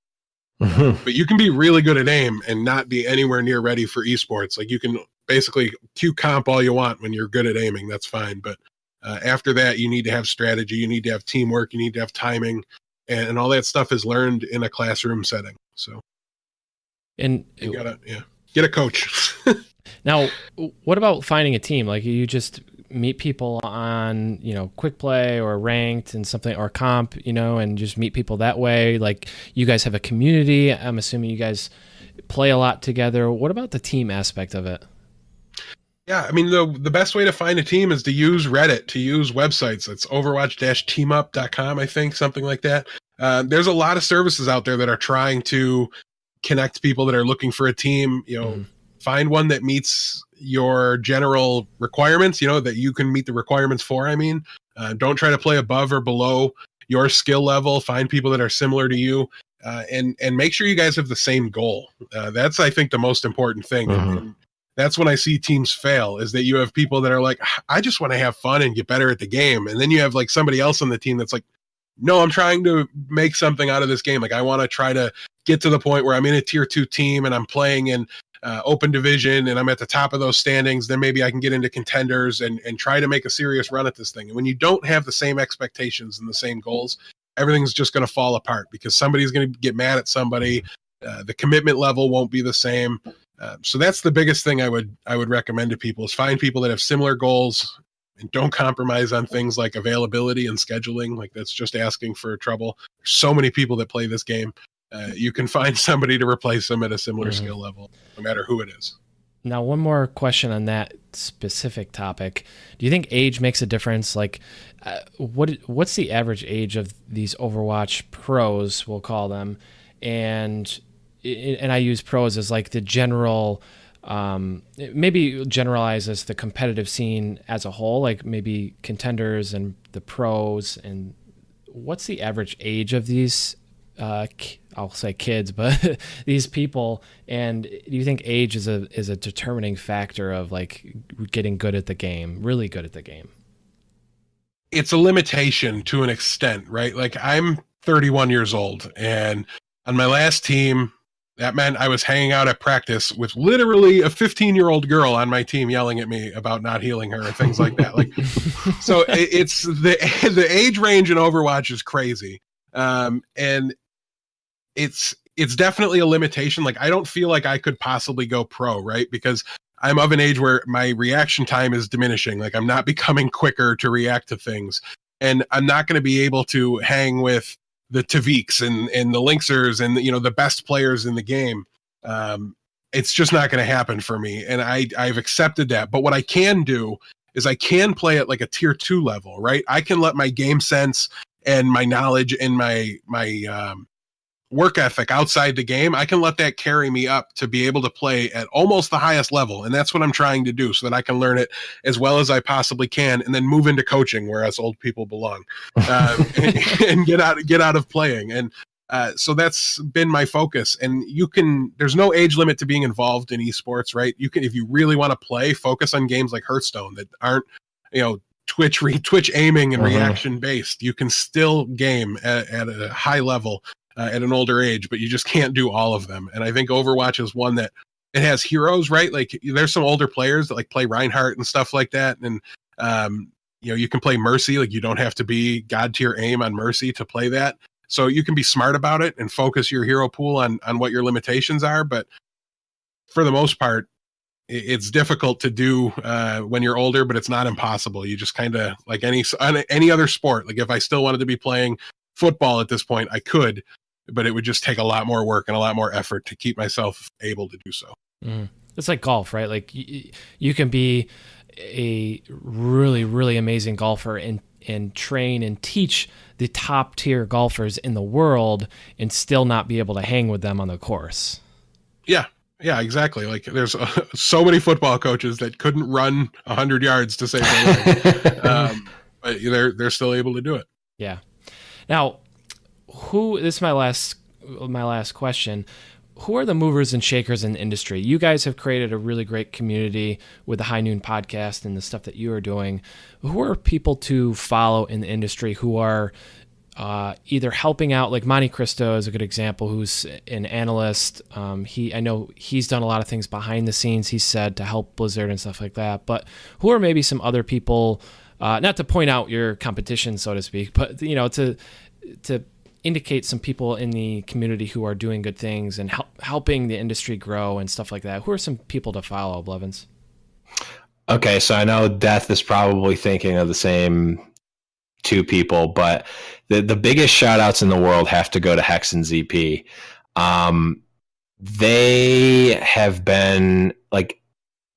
B: But you can be really good at aim and not be anywhere near ready for esports. Like you can basically Q comp all you want when you're good at aiming. That's fine. But after that, you need to have strategy. You need to have teamwork. You need to have timing. And all that stuff is learned in a classroom setting. So
A: and
B: you gotta get a coach.
A: Now, what about finding a team? Like you just meet people on, quick play or ranked and something, or comp, and just meet people that way. Like you guys have a community. I'm assuming you guys play a lot together. What about the team aspect of it?
B: Yeah, I mean, the best way to find a team is to use Reddit, to use websites. It's overwatch-teamup.com, I think, something like that. There's a lot of services out there that are trying to connect people that are looking for a team, find one that meets your general requirements, that you can meet the requirements for. I mean, don't try to play above or below your skill level. Find people that are similar to you, and make sure you guys have the same goal. That's, I think, the most important thing. And that's when I see teams fail, is that you have people that are like, I just want to have fun and get better at the game. And then you have like somebody else on the team that's like, no, I'm trying to make something out of this game. Like I want to try to get to the point where I'm in a tier 2 team and I'm playing in open division and I'm at the top of those standings. Then maybe I can get into contenders and try to make a serious run at this thing. And when you don't have the same expectations and the same goals, everything's just going to fall apart because somebody's going to get mad at somebody. The commitment level won't be the same. So that's the biggest thing I would recommend to people, is find people that have similar goals and don't compromise on things like availability and scheduling. Like that's just asking for trouble. There's so many people that play this game. You can find somebody to replace them at a similar skill level, no matter who it is.
A: Now, one more question on that specific topic. Do you think age makes a difference? Like, what's the average age of these Overwatch pros, we'll call them? And I use pros as like the general, maybe generalize as the competitive scene as a whole, like maybe contenders and the pros. And what's the average age of these, I'll say kids, but these people? And do you think age is a determining factor of like getting good at the game, really good at the game?
B: It's a limitation to an extent, right? Like I'm 31 years old, and on my last team, that meant I was hanging out at practice with literally a 15-year-old girl on my team yelling at me about not healing her or things like that. Like, so it's the age range in Overwatch is crazy. And it's definitely a limitation. Like I don't feel like I could possibly go pro, right? Because I'm of an age where my reaction time is diminishing. Like I'm not becoming quicker to react to things, and I'm not going to be able to hang with the Taviks and the Lynxers and the best players in the game. It's just not going to happen for me, and I've accepted that. But what I can do is I can play at like a tier 2 level, right? I can let my game sense and my knowledge and my work ethic outside the game, I can let that carry me up to be able to play at almost the highest level. And that's what I'm trying to do, so that I can learn it as well as I possibly can, and then move into coaching where us old people belong, and get out of playing. And So that's been my focus. And there's no age limit to being involved in esports, right? You can, if you really want to play, focus on games like Hearthstone that aren't, Twitch aiming and reaction based. You can still game at a high level at an older age, but you just can't do all of them. And I think Overwatch is one that it has heroes, right? Like there's some older players that like play Reinhardt and stuff like that. And, you can play Mercy. Like you don't have to be God tier aim on Mercy to play that. So you can be smart about it and focus your hero pool on what your limitations are. But for the most part, it's difficult to do when you're older, but it's not impossible. You just kind of like any other sport. Like if I still wanted to be playing football at this point, I could, but it would just take a lot more work and a lot more effort to keep myself able to do so.
A: It's like golf, right? Like you can be a really, really amazing golfer and train and teach the top tier golfers in the world and still not be able to hang with them on the course.
B: Yeah, exactly. Like there's so many football coaches that couldn't run 100 yards to save their life, but they're still able to do it.
A: Yeah. Now, this is my last question. Who are the movers and shakers in the industry? You guys have created a really great community with the High Noon podcast and the stuff that you are doing. Who are people to follow in the industry who are either helping out, like Monte Cristo is a good example, who's an analyst. I know he's done a lot of things behind the scenes, he said, to help Blizzard and stuff like that. But who are maybe some other people, not to point out your competition, so to speak, but to indicate some people in the community who are doing good things and helping the industry grow and stuff like that? Who are some people to follow, Blevins?
C: Okay, so I know Death is probably thinking of the same two people, but the biggest shout outs in the world have to go to Hex and ZP. They have been like,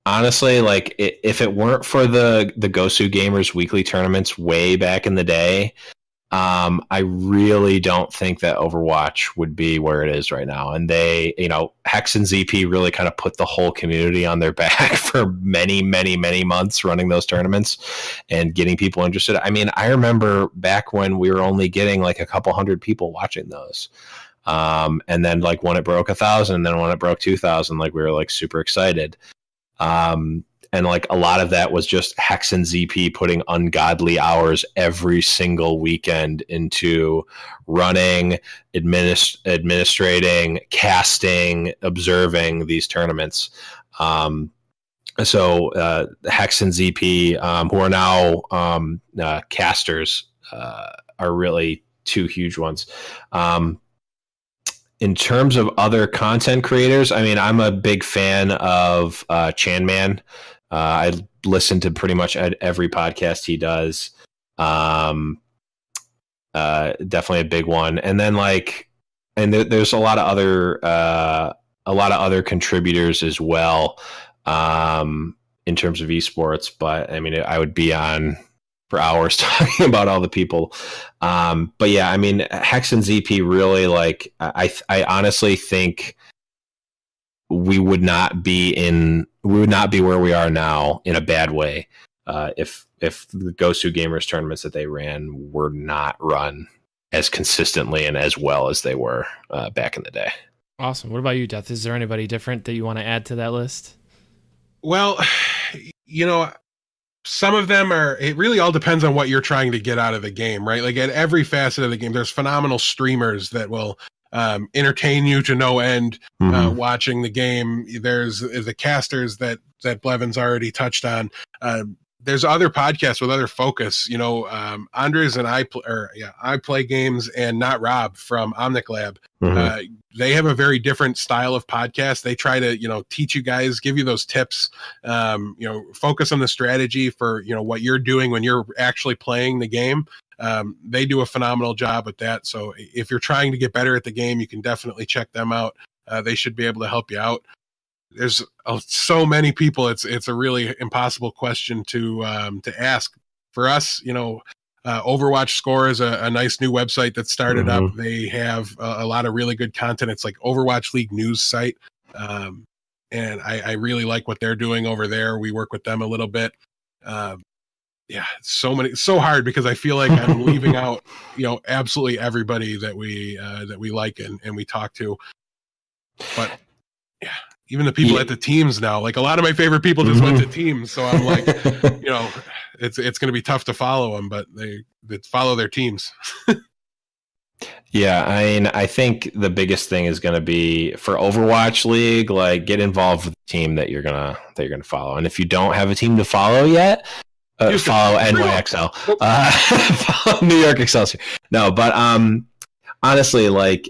C: honestly, like if it weren't for the Gosu Gamers weekly tournaments way back in the day, I really don't think that Overwatch would be where it is right now. And they, Hex and ZP really kind of put the whole community on their back for many, many, many months running those tournaments and getting people interested. I mean, I remember back when we were only getting like a couple hundred people watching those. And then like when it broke 1,000, and then when it broke 2,000, like we were like super excited. And like a lot of that was just Hex and ZP putting ungodly hours every single weekend into running, administrating, casting, observing these tournaments. So Hex and ZP, who are now casters, are really two huge ones. In terms of other content creators, I mean, I'm a big fan of Chanman. I listen to pretty much every podcast he does. Definitely a big one. And then there's a lot of other contributors as well, in terms of esports. But I mean, I would be on for hours talking about all the people. But yeah, I mean, Hex and ZP really, like, I honestly think we would not be where we are now in a bad way if the Gosu Gamers tournaments that they ran were not run as consistently and as well as they were back in the day.
A: Awesome. What about you, Death? Is there anybody different that you want to add to that list?
B: Well, some of them it really all depends on what you're trying to get out of the game, right? Like at every facet of the game, there's phenomenal streamers that will entertain you to no end watching the game. There's the casters that Blevins already touched on. There's other podcasts with other focus. Andres and I play games, and Not Rob from Omnic Lab. They have a very different style of podcast. They try to teach you guys, give you those tips. Focus on the strategy for what you're doing when you're actually playing the game. They do a phenomenal job with that. So if you're trying to get better at the game, you can definitely check them out. They should be able to help you out. There's so many people. It's a really impossible question to ask. For us, Overwatch Score is a nice new website that started up. They have a lot of really good content. It's like Overwatch League news site. And I really like what they're doing over there. We work with them a little bit. yeah, so hard because I feel like I'm leaving out, absolutely everybody that we like and we talk to. But yeah, even the people at the teams now, like a lot of my favorite people just went to teams. So I'm like, it's going to be tough to follow them, but they follow their teams.
C: Yeah, I mean, I think the biggest thing is going to be for Overwatch League, like get involved with the team that you're gonna follow. And if you don't have a team to follow yet, follow NYXL, follow New York Excelsior. No, but honestly, like,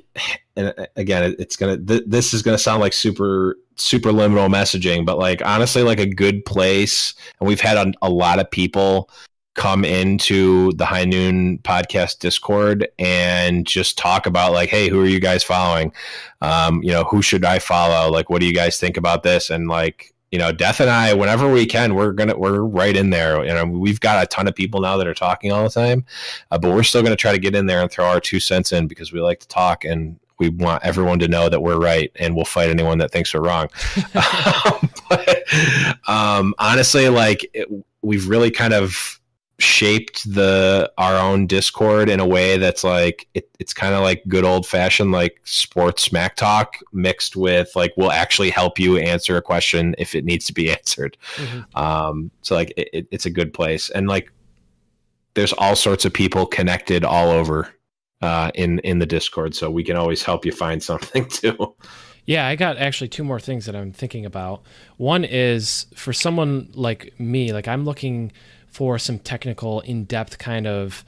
C: and again, this is gonna sound like super liminal messaging, but like honestly, like a good place, and we've had a lot of people come into the High Noon podcast Discord and just talk about like, hey, who are you guys following? Who should I follow? Like, what do you guys think about this? And like, Death and I, whenever we can, we're right in there. We've got a ton of people now that are talking all the time, but we're still going to try to get in there and throw our 2 cents in because we like to talk and we want everyone to know that we're right and we'll fight anyone that thinks we're wrong. Honestly, like we've really kind of shaped our own Discord in a way that's like it's kind of like good old fashioned like sports smack talk mixed with like we'll actually help you answer a question if it needs to be answered. So like it's a good place, and like there's all sorts of people connected all over in the Discord, so we can always help you find something too.
A: Yeah, I got actually 2 more things that I'm thinking about. One is for someone like me, like I'm looking for some technical, in-depth kind of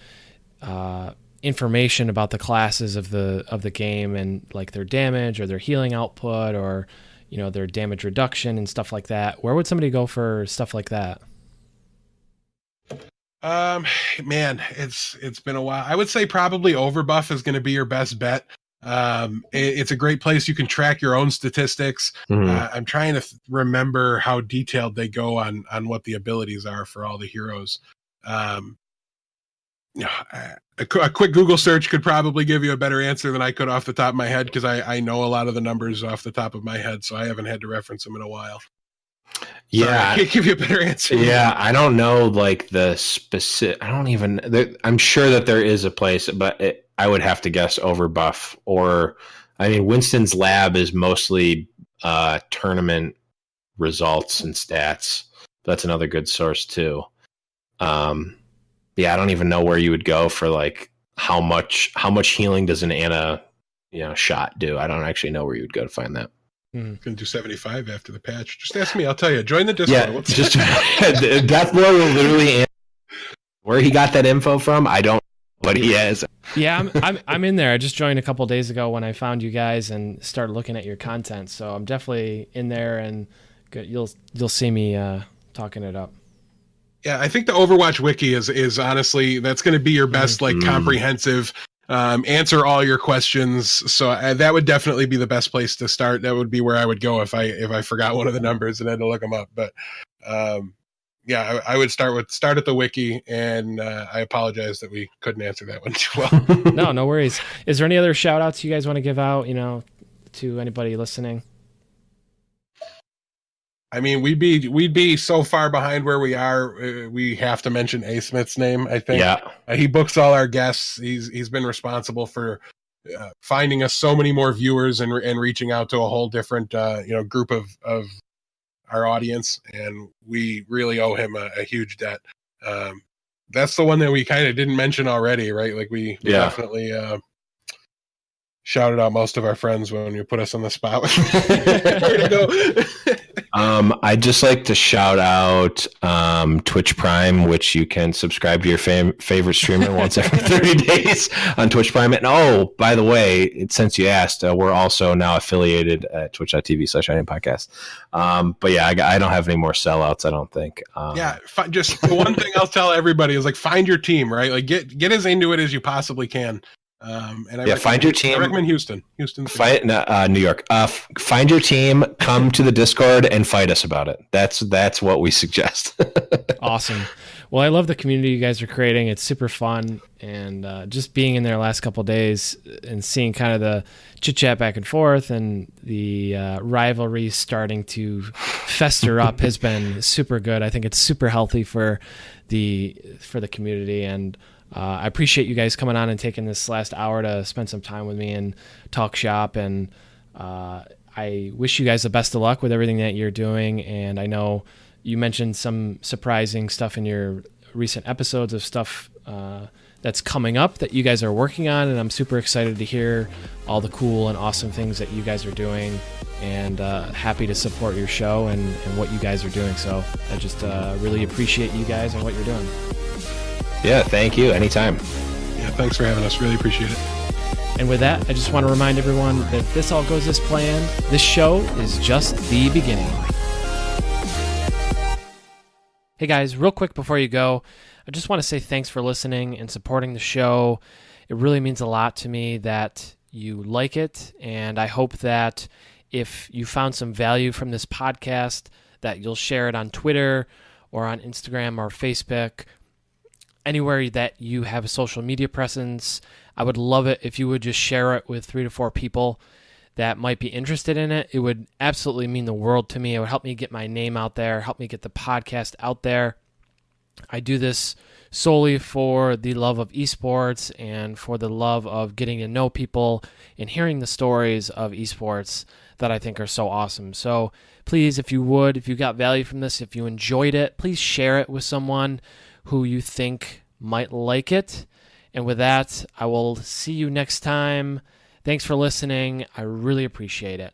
A: information about the classes of the game and like their damage or their healing output or their damage reduction and stuff like that. Where would somebody go for stuff like that?
B: Man, it's been a while. I would say probably Overbuff is going to be your best bet. It's a great place. You can track your own statistics. I'm trying to remember how detailed they go on what the abilities are for all the heroes. A quick Google search could probably give you a better answer than I could off the top of my head because I know a lot of the numbers off the top of my head, so I haven't had to reference them in a while.
C: Yeah,
B: sorry, I can't give you a better answer.
C: Yeah, I don't know like the specific. I don't even. I'm sure that there is a place, but I would have to guess Overbuff or, I mean, Winston's lab is mostly tournament results and stats. That's another good source too. Yeah, I don't even know where you would go for like how much healing does an Ana shot do. I don't actually know where you would go to find that.
B: Gonna do 75 after the patch. Just ask me, I'll tell you. Join the Discord.
C: Yeah, just Deathblow will literally answer where he got that info from. I don't know, but he has.
A: Yeah, I'm in there. I just joined a couple of days ago when I found you guys and started looking at your content. So I'm definitely in there, and you'll see me talking it up.
B: Yeah, I think the Overwatch wiki is honestly that's going to be your best like comprehensive answer all your questions. So that would definitely be the best place to start. That would be where I would go if I forgot one of the numbers and had to look them up. But yeah, I would start at the wiki, and I apologize that we couldn't answer that one too well.
A: No worries. Is there any other shout outs you guys want to give out, to anybody listening?
B: I mean, we'd be so far behind where we are. We have to mention A. Smith's name, I think. Yeah. He books all our guests. He's been responsible for finding us so many more viewers and reaching out to a whole different group of our audience, and we really owe him a huge debt. That's the one that we kind of didn't mention already, right? Like we definitely shouted out most of our friends when you put us on the spot.
C: I'd just like to shout out Twitch Prime, which you can subscribe to your favorite streamer once every 30 days on Twitch Prime. And oh, by the way, since you asked, we're also now affiliated at twitch.tv/podcast. But yeah, I don't have any more sellouts, I don't think.
B: Just the one thing I'll tell everybody is like find your team, right? Like get as into it as you possibly can. And I
C: find your team.
B: I recommend Houston.
C: New York. Find your team. Come to the Discord and fight us about it. That's what we suggest.
A: Awesome. Well, I love the community you guys are creating. It's super fun, and just being in there last couple of days and seeing kind of the chit chat back and forth and the rivalry starting to fester up has been super good. I think it's super healthy for the community, and I appreciate you guys coming on and taking this last hour to spend some time with me and talk shop. And I wish you guys the best of luck with everything that you're doing. And I know you mentioned some surprising stuff in your recent episodes of stuff that's coming up that you guys are working on. And I'm super excited to hear all the cool and awesome things that you guys are doing, and happy to support your show and what you guys are doing. So I just really appreciate you guys and what you're doing.
C: Yeah, thank you. Anytime.
B: Yeah, thanks for having us. Really appreciate it.
A: And with that, I just want to remind everyone that if this all goes as planned, this show is just the beginning. Hey guys, real quick before you go, I just want to say thanks for listening and supporting the show. It really means a lot to me that you like it, and I hope that if you found some value from this podcast, that you'll share it on Twitter or on Instagram or Facebook, anywhere that you have a social media presence. I would love it if you would just share it with 3 to 4 people that might be interested in it. It would absolutely mean the world to me. It would help me get my name out there, help me get the podcast out there. I do this solely for the love of esports and for the love of getting to know people and hearing the stories of esports that I think are so awesome. So please, if you got value from this, if you enjoyed it, please share it with someone who you think might like it. And with that, I will see you next time. Thanks for listening. I really appreciate it.